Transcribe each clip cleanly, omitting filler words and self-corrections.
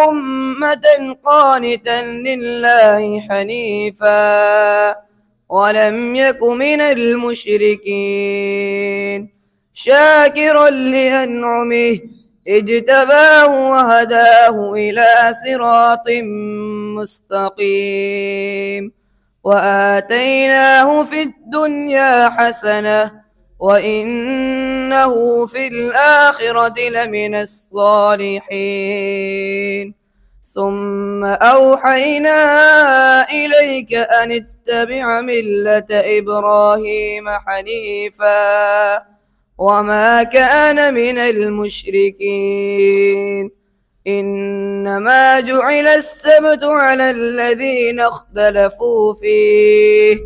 أمة قانتا لله حنيفا ولم يك من المشركين شاكرا لأنعمه اجتباه وهداه إلى صراط مستقيم وآتيناه في الدنيا حسنة وإنه في الآخرة لمن الصالحين ثم أوحينا إليك أن اتبع ملة إبراهيم حنيفا وما كان من المشركين إنما جعل السبت على الذين اختلفوا فيه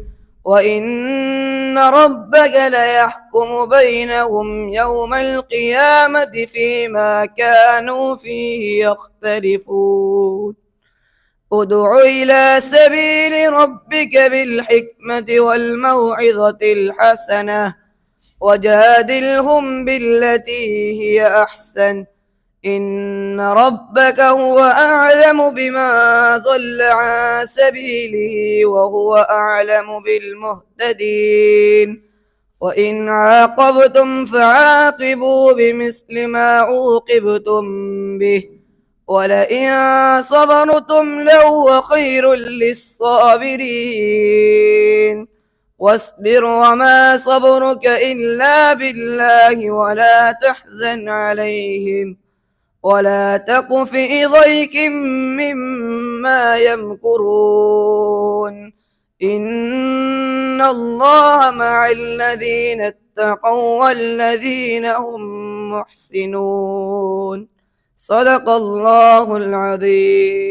وإن ربك ليحكم بينهم يوم القيامة فيما كانوا فيه يختلفون ادع إلى سبيل ربك بالحكمة والموعظة الحسنة وجادلهم بالتي هي أحسن إن ربك هو أعلم بما ضل عن سبيله وهو أعلم بالمهتدين وإن عاقبتم فعاقبوا بمثل ما عوقبتم به ولئن صبرتم لهو خير للصابرين واصبر وما صبرك إلا بالله ولا تحزن عليهم ولا تك في ضيق مما يمكرون إن الله مع الذين اتقوا والذين هم محسنون صدق الله العظيم.